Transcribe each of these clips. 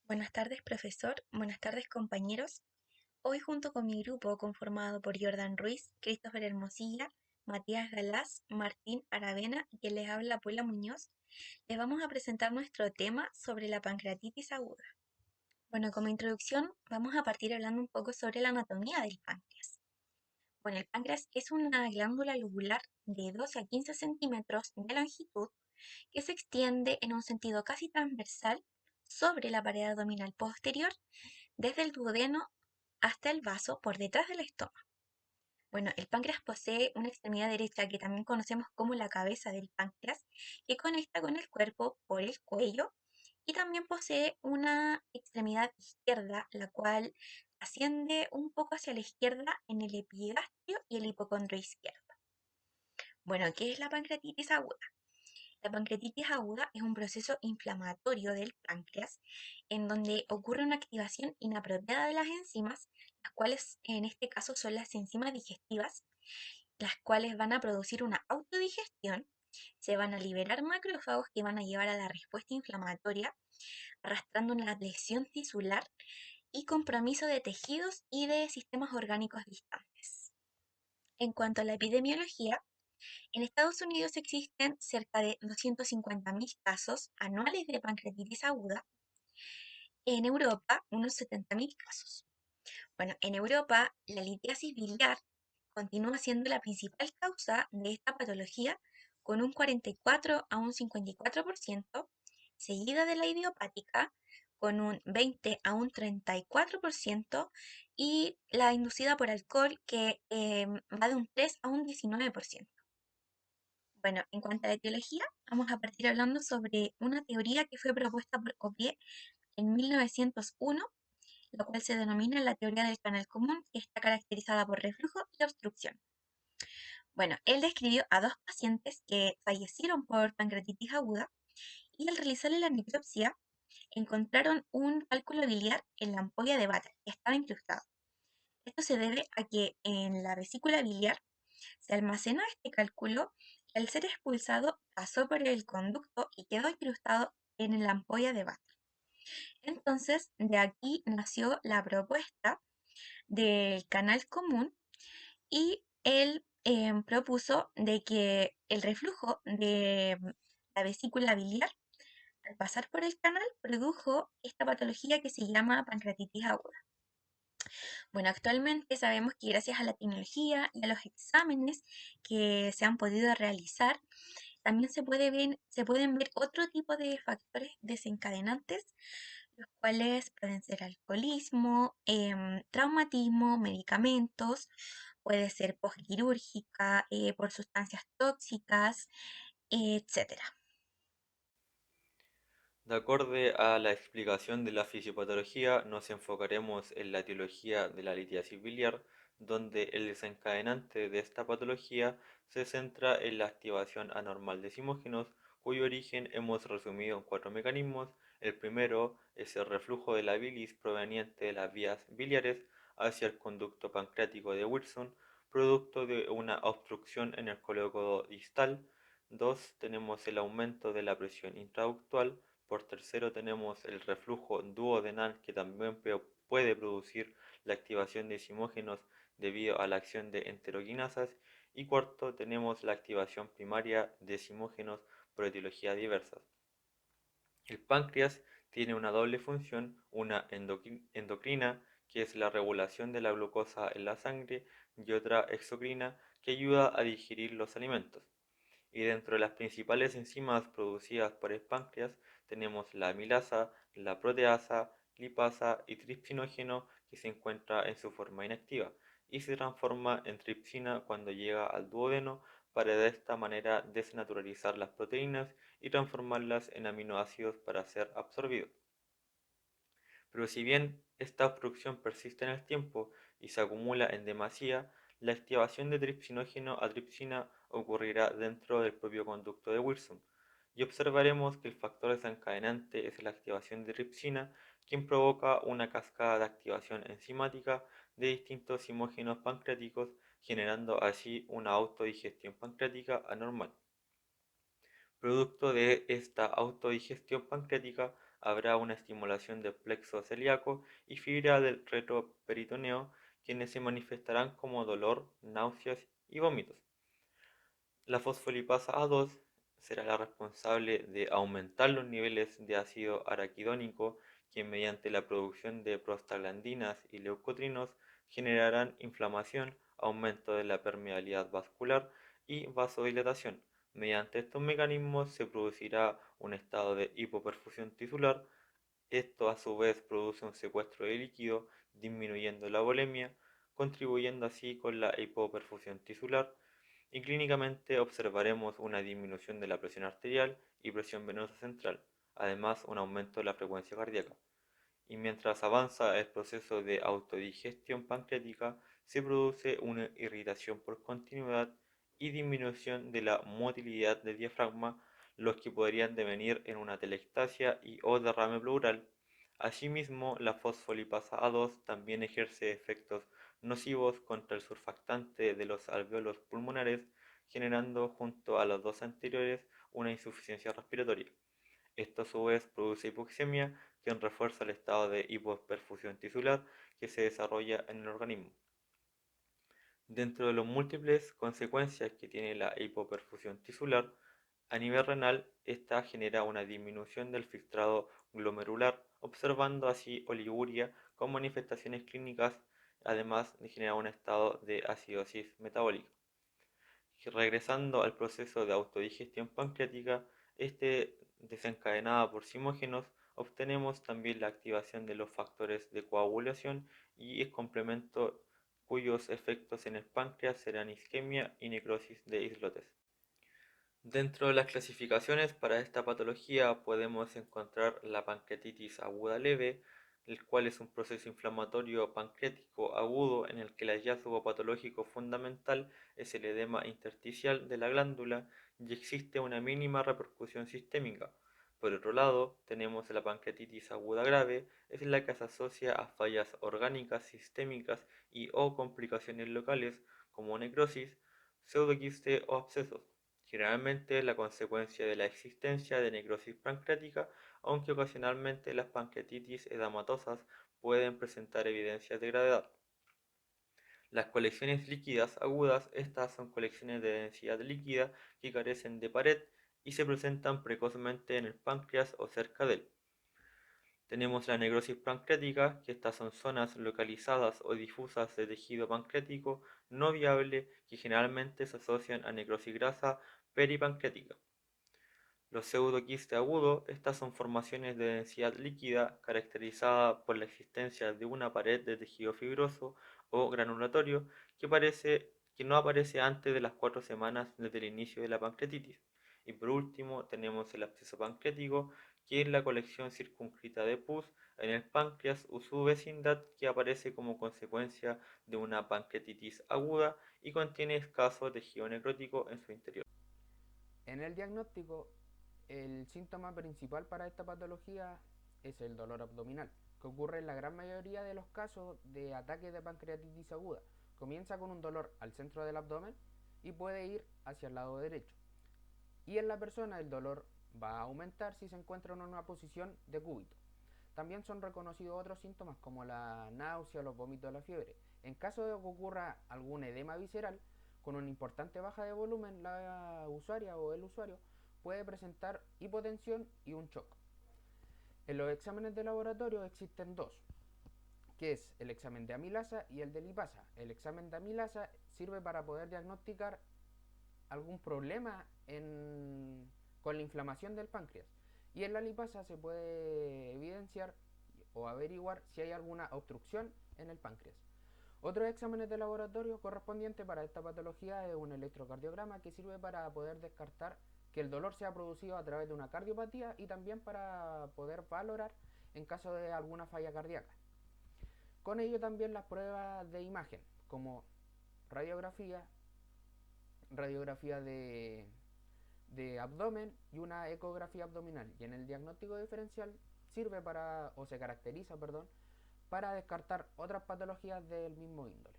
Buenas tardes, profesor. Buenas tardes, compañeros. Hoy, junto con mi grupo conformado por Jordan Ruiz, Christopher Hermosilla, Matías Galás, Martín Aravena y quien les habla Paula Muñoz, les vamos a presentar nuestro tema sobre la pancreatitis aguda. Bueno, como introducción, vamos a partir hablando un poco sobre la anatomía del páncreas. Bueno, el páncreas es una glándula lobular de 12 a 15 centímetros de longitud que se extiende en un sentido casi transversal sobre la pared abdominal posterior desde el duodeno hasta el vaso por detrás del estómago. Bueno, el páncreas posee una extremidad derecha que también conocemos como la cabeza del páncreas, que conecta con el cuerpo por el cuello, y también posee una extremidad izquierda, la cual asciende un poco hacia la izquierda en el epigastrio y el hipocondrio izquierdo. Bueno, ¿qué es la pancreatitis aguda? La pancreatitis aguda es un proceso inflamatorio del páncreas en donde ocurre una activación inapropiada de las enzimas, las cuales en este caso son las enzimas digestivas, las cuales van a producir una autodigestión, se van a liberar macrófagos que van a llevar a la respuesta inflamatoria, arrastrando una lesión tisular y compromiso de tejidos y de sistemas orgánicos distantes. En cuanto a la epidemiología, en Estados Unidos existen cerca de 250.000 casos anuales de pancreatitis aguda. En Europa, unos 70.000 casos. Bueno, en Europa, la litiasis biliar continúa siendo la principal causa de esta patología con un 44 a un 54%, seguida de la idiopática con un 20 a un 34% y la inducida por alcohol que va de un 3 a un 19%. Bueno, en cuanto a la etiología, vamos a partir hablando sobre una teoría que fue propuesta por Copier en 1901, la cual se denomina la teoría del canal común, que está caracterizada por reflujo y obstrucción. Bueno, él describió a dos pacientes que fallecieron por pancreatitis aguda y al realizarle la necropsia encontraron un cálculo biliar en la ampolla de Vater que estaba incrustado. Esto se debe a que en la vesícula biliar se almacenó este cálculo y al ser expulsado pasó por el conducto y quedó incrustado en la ampolla de Vater. Entonces, de aquí nació la propuesta del canal común y él propuso de que el reflujo de la vesícula biliar al pasar por el canal produjo esta patología que se llama pancreatitis aguda. Bueno, actualmente sabemos que gracias a la tecnología y a los exámenes que se han podido realizar, también se pueden ver otro tipo de factores desencadenantes, los cuales pueden ser alcoholismo, traumatismo, medicamentos, puede ser postquirúrgica, por sustancias tóxicas, etcétera. De acuerdo a la explicación de la fisiopatología, nos enfocaremos en la etiología de la litiasis biliar, donde el desencadenante de esta patología se centra en la activación anormal de simógenos, cuyo origen hemos resumido en cuatro mecanismos. El primero es el reflujo de la bilis proveniente de las vías biliares hacia el conducto pancreático de Wilson, producto de una obstrucción en el colédoco distal. Dos, tenemos el aumento de la presión intraductal. Por tercero tenemos el reflujo duodenal, que también puede producir la activación de simógenos debido a la acción de enteroquinasas. Y cuarto tenemos la activación primaria de simógenos por etiología diversas. El páncreas tiene una doble función, una endocrina, que es la regulación de la glucosa en la sangre, y otra exocrina, que ayuda a digerir los alimentos. Y dentro de las principales enzimas producidas por el páncreas tenemos la amilasa, la proteasa, lipasa y tripsinógeno, que se encuentra en su forma inactiva y se transforma en tripsina cuando llega al duodeno para de esta manera desnaturalizar las proteínas y transformarlas en aminoácidos para ser absorbidos. Pero si bien esta obstrucción persiste en el tiempo y se acumula en demasía, la activación de tripsinógeno a tripsina ocurrirá dentro del propio conducto de Wilson, y observaremos que el factor desencadenante es la activación de tripsina, quien provoca una cascada de activación enzimática de distintos simógenos pancreáticos, generando así una autodigestión pancreática anormal. Producto de esta autodigestión pancreática habrá una estimulación del plexo celíaco y fibra del retroperitoneo, quienes se manifestarán como dolor, náuseas y vómitos. La fosfolipasa A2 será la responsable de aumentar los niveles de ácido araquidónico que mediante la producción de prostaglandinas y leucotrinos generarán inflamación, aumento de la permeabilidad vascular y vasodilatación. Mediante estos mecanismos se producirá un estado de hipoperfusión tisular. Esto a su vez produce un secuestro de líquido, disminuyendo la volemia, contribuyendo así con la hipoperfusión tisular, y clínicamente observaremos una disminución de la presión arterial y presión venosa central, además un aumento de la frecuencia cardíaca. Y mientras avanza el proceso de autodigestión pancreática, se produce una irritación por continuidad y disminución de la motilidad del diafragma, los que podrían devenir en una telectasia y o derrame pleural. Asimismo, la fosfolipasa A2 también ejerce efectos nocivos contra el surfactante de los alveolos pulmonares, generando junto a los dos anteriores una insuficiencia respiratoria. Esto a su vez produce hipoxemia, que refuerza el estado de hipoperfusión tisular que se desarrolla en el organismo. Dentro de las múltiples consecuencias que tiene la hipoperfusión tisular, a nivel renal, esta genera una disminución del filtrado glomerular, observando así oliguria con manifestaciones clínicas, además de generar un estado de acidosis metabólica. Regresando al proceso de autodigestión pancreática, este desencadenada por simógenos, obtenemos también la activación de los factores de coagulación y el complemento, cuyos efectos en el páncreas serán isquemia y necrosis de islotes. Dentro de las clasificaciones para esta patología podemos encontrar la pancreatitis aguda leve, el cual es un proceso inflamatorio pancreático agudo en el que el hallazgo patológico fundamental es el edema intersticial de la glándula y existe una mínima repercusión sistémica. Por otro lado, tenemos la pancreatitis aguda grave, es la que se asocia a fallas orgánicas sistémicas y o complicaciones locales como necrosis, pseudoquiste o abscesos, generalmente la consecuencia de la existencia de necrosis pancreática, aunque ocasionalmente las pancreatitis edematosas pueden presentar evidencias de gravedad. Las colecciones líquidas agudas, estas son colecciones de densidad líquida que carecen de pared y se presentan precozmente en el páncreas o cerca de él. Tenemos la necrosis pancreática, que estas son zonas localizadas o difusas de tejido pancreático no viable que generalmente se asocian a necrosis grasa peripancreática. Los pseudoquistes agudos, estas son formaciones de densidad líquida caracterizada por la existencia de una pared de tejido fibroso o granulatorio que no aparece antes de las 4 semanas desde el inicio de la pancreatitis. Y por último tenemos el absceso pancreático, que es la colección circunscrita de pus en el páncreas o su vecindad que aparece como consecuencia de una pancreatitis aguda y contiene escaso tejido necrótico en su interior. En el diagnóstico, el síntoma principal para esta patología es el dolor abdominal, que ocurre en la gran mayoría de los casos de ataques de pancreatitis aguda. Comienza con un dolor al centro del abdomen y puede ir hacia el lado derecho. Y en la persona el dolor va a aumentar si se encuentra en una posición de cúbito. También son reconocidos otros síntomas como la náusea, los vómitos, la fiebre. En caso de que ocurra algún edema visceral con una importante baja de volumen, la usuaria o el usuario puede presentar hipotensión y un shock. En los exámenes de laboratorio existen dos, que es el examen de amilasa y el de lipasa. El examen de amilasa sirve para poder diagnosticar algún problema con la inflamación del páncreas. Y en la lipasa se puede evidenciar o averiguar si hay alguna obstrucción en el páncreas. Otros exámenes de laboratorio correspondientes para esta patología es un electrocardiograma que sirve para poder descartar que el dolor sea producido a través de una cardiopatía y también para poder valorar en caso de alguna falla cardíaca. Con ello también las pruebas de imagen como radiografía, radiografía de abdomen y una ecografía abdominal. Y en el diagnóstico diferencial sirve para, o se caracteriza, perdón, para descartar otras patologías del mismo índole.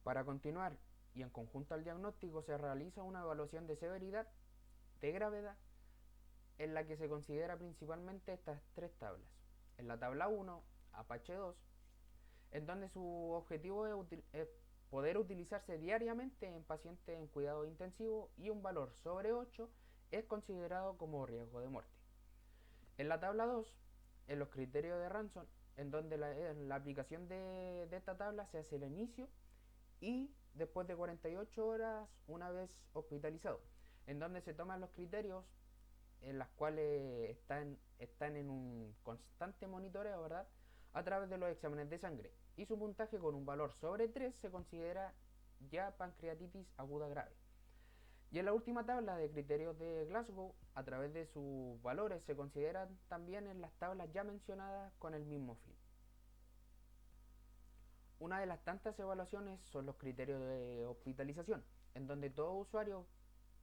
Para continuar y en conjunto al diagnóstico se realiza una evaluación de severidad, de gravedad en la que se considera principalmente estas tres tablas. En la tabla 1, Apache 2, en donde su objetivo es poder utilizarse diariamente en pacientes en cuidado intensivo y un valor sobre 8 es considerado como riesgo de muerte. En la tabla 2, en los criterios de Ransom, en donde la aplicación de esta tabla se hace al inicio y después de 48 horas una vez hospitalizado, en donde se toman los criterios en las cuales están en un constante monitoreo, ¿verdad? A través de los exámenes de sangre. Y su puntaje con un valor sobre 3 se considera ya pancreatitis aguda grave. Y en la última tabla de criterios de Glasgow, a través de sus valores, se consideran también en las tablas ya mencionadas con el mismo fin. Una de las tantas evaluaciones son los criterios de hospitalización, en donde todo usuario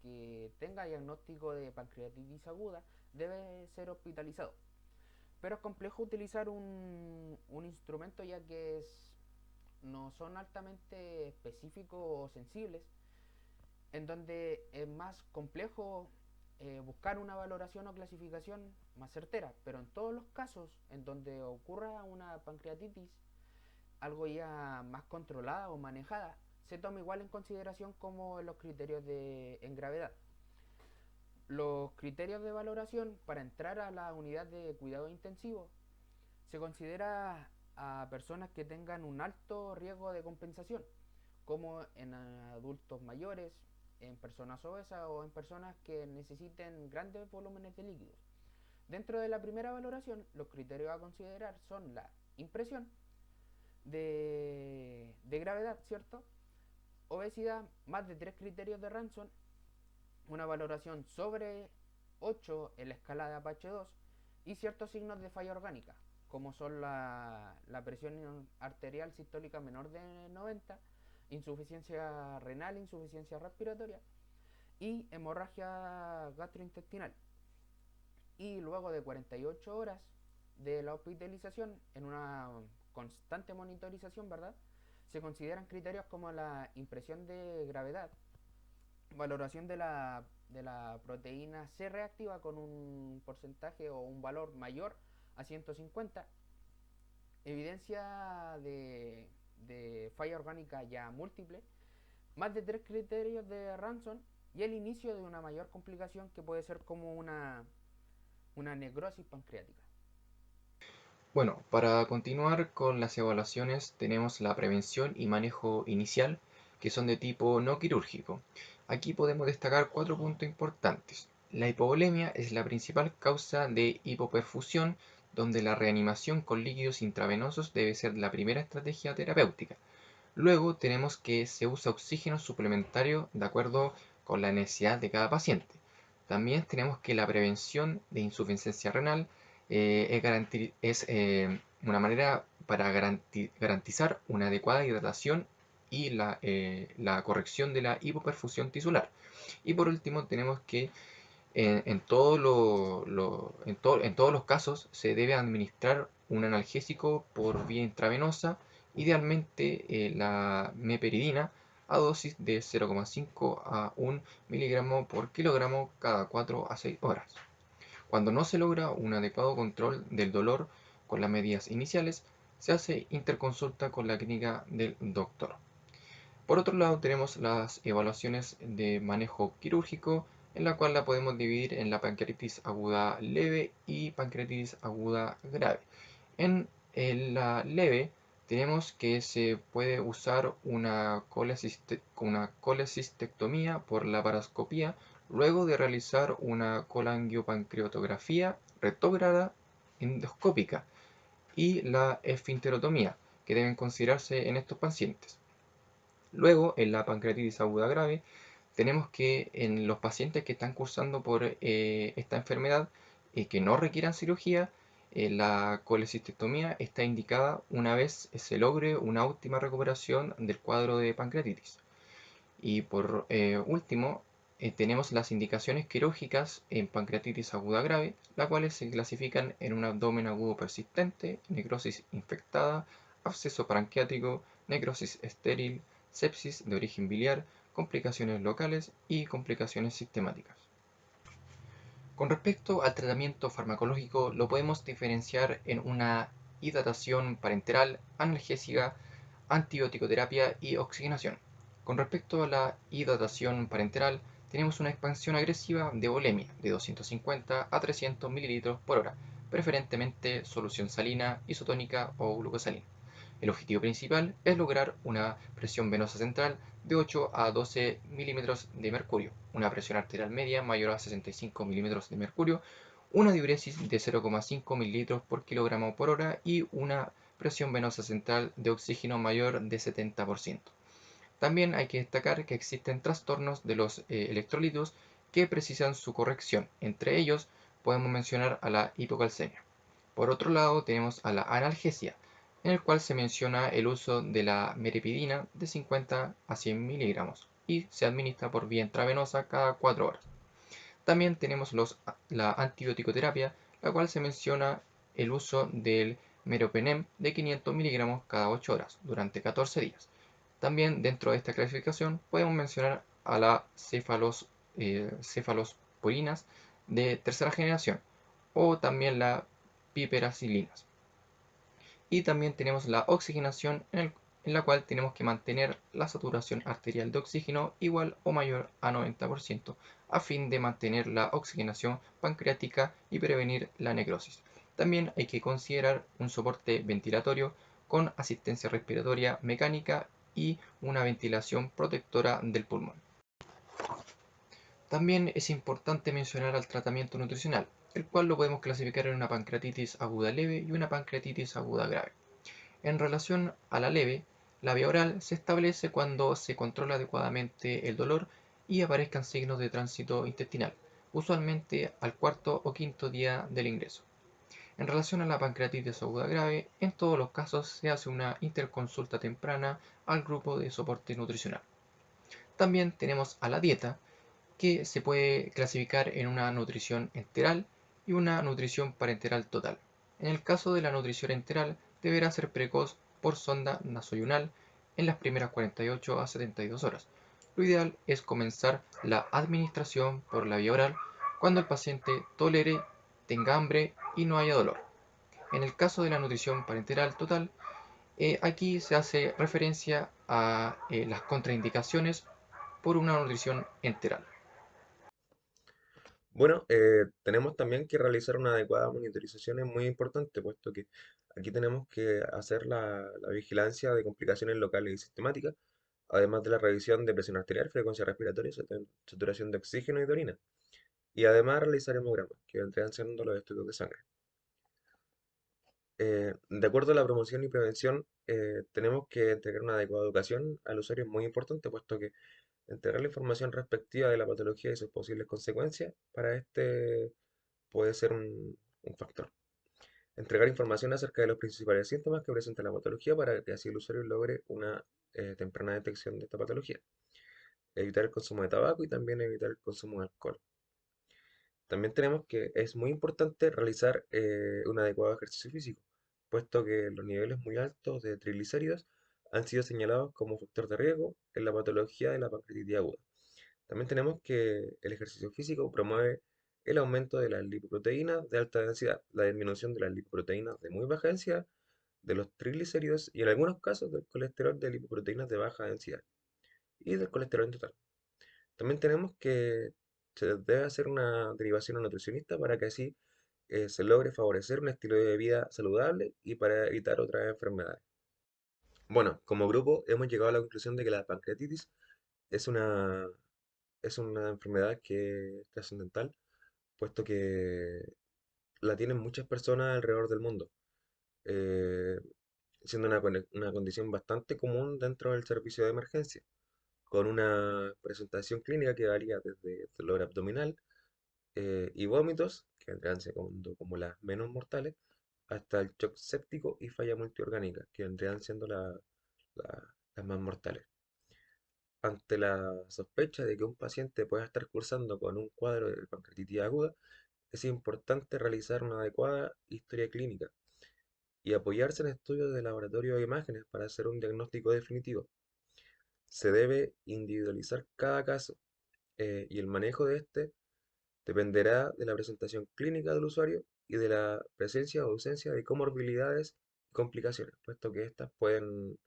que tenga diagnóstico de pancreatitis aguda debe ser hospitalizado. Pero es complejo utilizar un instrumento ya que no son altamente específicos o sensibles, en donde es más complejo buscar una valoración o clasificación más certera. Pero en todos los casos en donde ocurra una pancreatitis, algo ya más controlada o manejada, se toma igual en consideración como los criterios en gravedad. Los criterios de valoración para entrar a la unidad de cuidado intensivo se considera a personas que tengan un alto riesgo de compensación, como en adultos mayores, en personas obesas o en personas que necesiten grandes volúmenes de líquidos. Dentro de la primera valoración, los criterios a considerar son la impresión de gravedad, ¿cierto? Obesidad, más de 3 criterios de Ransom, una valoración sobre 8 en la escala de Apache 2 y ciertos signos de falla orgánica, como son la presión arterial sistólica menor de 90, insuficiencia renal, insuficiencia respiratoria y hemorragia gastrointestinal. Y luego de 48 horas de la hospitalización, en una constante monitorización, ¿verdad?, se consideran criterios como la impresión de gravedad, valoración de la proteína C reactiva con un porcentaje o un valor mayor a 150, evidencia de falla orgánica ya múltiple, más de 3 criterios de Ransom y el inicio de una mayor complicación que puede ser como una necrosis pancreática. Bueno, para continuar con las evaluaciones tenemos la prevención y manejo inicial, que son de tipo no quirúrgico. Aquí podemos destacar 4 puntos importantes. La hipovolemia es la principal causa de hipoperfusión, donde la reanimación con líquidos intravenosos debe ser la primera estrategia terapéutica. Luego tenemos que se usa oxígeno suplementario de acuerdo con la necesidad de cada paciente. También tenemos que la prevención de insuficiencia renal es una manera para garantizar una adecuada hidratación y la corrección de la hipoperfusión tisular. Y por último tenemos que en todos los casos se debe administrar un analgésico por vía intravenosa, idealmente la meperidina a dosis de 0,5 a 1 miligramo por kilogramo cada 4 a 6 horas. Cuando no se logra un adecuado control del dolor con las medidas iniciales, se hace interconsulta con la clínica del doctor. Por otro lado, tenemos las evaluaciones de manejo quirúrgico, en la cual la podemos dividir en la pancreatitis aguda leve y pancreatitis aguda grave. En la tenemos que se puede usar una colecistectomía por laparoscopía luego de realizar una colangiopancreatografía retrógrada endoscópica y la esfinterotomía, que deben considerarse en estos pacientes. Luego, en la pancreatitis aguda grave, tenemos que en los pacientes que están cursando por esta enfermedad y que no requieran cirugía, la colecistectomía está indicada una vez se logre una óptima recuperación del cuadro de pancreatitis. Y por último, tenemos las indicaciones quirúrgicas en pancreatitis aguda grave, las cuales se clasifican en un abdomen agudo persistente, necrosis infectada, absceso pancreático, necrosis estéril, sepsis de origen biliar, complicaciones locales y complicaciones sistemáticas. Con respecto al tratamiento farmacológico, lo podemos diferenciar en una hidratación parenteral, analgésica, antibiótico-terapia y oxigenación. Con respecto a la hidratación parenteral, tenemos una expansión agresiva de volemia de 250 a 300 ml por hora, preferentemente solución salina, isotónica o glucosalina. El objetivo principal es lograr una presión venosa central de 8 a 12 milímetros de mercurio, una presión arterial media mayor a 65 milímetros de mercurio, una diuresis de 0,5 mililitros por kilogramo por hora y una presión venosa central de oxígeno mayor de 70%. También hay que destacar que existen trastornos de los electrolitos que precisan su corrección. Entre ellos podemos mencionar a la hipocalcemia. Por otro lado tenemos a la analgesia, en el cual se menciona el uso de la meripidina de 50 a 100 miligramos y se administra por vía intravenosa cada 4 horas. También tenemos la antibiótico-terapia, la cual se menciona el uso del meropenem de 500 miligramos cada 8 horas durante 14 días. También dentro de esta clasificación podemos mencionar a las cefalosporinas de tercera generación o también la piperacilinas. Y también tenemos la oxigenación en la cual tenemos que mantener la saturación arterial de oxígeno igual o mayor a 90% a fin de mantener la oxigenación pancreática y prevenir la necrosis. También hay que considerar un soporte ventilatorio con asistencia respiratoria mecánica y una ventilación protectora del pulmón. También es importante mencionar al tratamiento nutricional, el cual lo podemos clasificar en una pancreatitis aguda leve y una pancreatitis aguda grave. En relación a la leve, la vía oral se establece cuando se controla adecuadamente el dolor y aparezcan signos de tránsito intestinal, usualmente al cuarto o quinto día del ingreso. En relación a la pancreatitis aguda grave, en todos los casos se hace una interconsulta temprana al grupo de soporte nutricional. También tenemos a la dieta, que se puede clasificar en una nutrición enteral y una nutrición parenteral total. En el caso de la nutrición enteral, deberá ser precoz por sonda nasoyunal en las primeras 48 a 72 horas. Lo ideal es comenzar la administración por la vía oral cuando el paciente tolere, tenga hambre y no haya dolor. En el caso de la nutrición parenteral total, aquí se hace referencia a las contraindicaciones por una nutrición enteral. Bueno, tenemos también que realizar una adecuada monitorización, es muy importante, puesto que aquí tenemos que hacer la vigilancia de complicaciones locales y sistemáticas, además de la revisión de presión arterial, frecuencia respiratoria, saturación de oxígeno y de orina. Y además realizar hemogramas, que vendrían siendo los estudios de sangre. De acuerdo a la promoción y prevención, tenemos que entregar una adecuada educación al usuario, es muy importante, puesto que entregar la información respectiva de la patología y sus posibles consecuencias para este puede ser un factor. Entregar información acerca de los principales síntomas que presenta la patología para que así el usuario logre una temprana detección de esta patología. Evitar el consumo de tabaco y también evitar el consumo de alcohol. También tenemos que es muy importante realizar un adecuado ejercicio físico, puesto que los niveles muy altos de triglicéridos han sido señalados como factor de riesgo en la patología de la pancreatitis aguda. También tenemos que el ejercicio físico promueve el aumento de las lipoproteínas de alta densidad, la disminución de las lipoproteínas de muy baja densidad, de los triglicéridos y en algunos casos del colesterol de lipoproteínas de baja densidad y del colesterol en total. También tenemos que se debe hacer una derivación a nutricionista para que así se logre favorecer un estilo de vida saludable y para evitar otras enfermedades. Bueno, como grupo hemos llegado a la conclusión de que la pancreatitis es es una enfermedad que es trascendental, puesto que la tienen muchas personas alrededor del mundo, eh, siendo una condición bastante común dentro del servicio de emergencia, con una presentación clínica que varía desde dolor abdominal y vómitos, que vendrán siendo como las menos mortales, hasta el shock séptico y falla multiorgánica, que vendrían siendo las más mortales. Ante la sospecha de que un paciente pueda estar cursando con un cuadro de pancreatitis aguda, es importante realizar una adecuada historia clínica y apoyarse en estudios de laboratorio e imágenes para hacer un diagnóstico definitivo. Se debe individualizar cada caso y el manejo de este Dependerá de la presentación clínica del usuario y de la presencia o ausencia de comorbilidades y complicaciones, puesto que estas pueden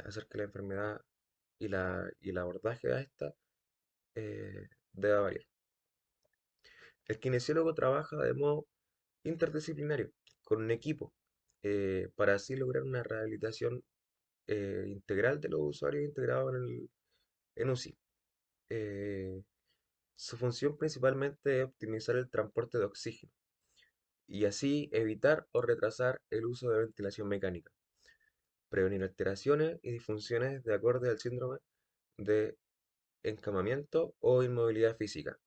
hacer que la enfermedad y el abordaje a esta deba variar. El kinesiólogo trabaja de modo interdisciplinario, con un equipo, para así lograr una rehabilitación integral de los usuarios integrados en UCI. Eh, Su función principalmente es optimizar el transporte de oxígeno y así evitar o retrasar el uso de ventilación mecánica, prevenir alteraciones y disfunciones de acorde al síndrome de encamamiento o inmovilidad física,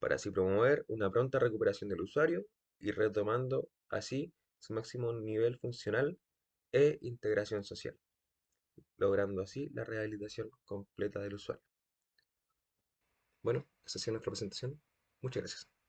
para así promover una pronta recuperación del usuario y retomando así su máximo nivel funcional e integración social, logrando así la rehabilitación completa del usuario. Bueno, esa ha sido nuestra presentación. Muchas gracias.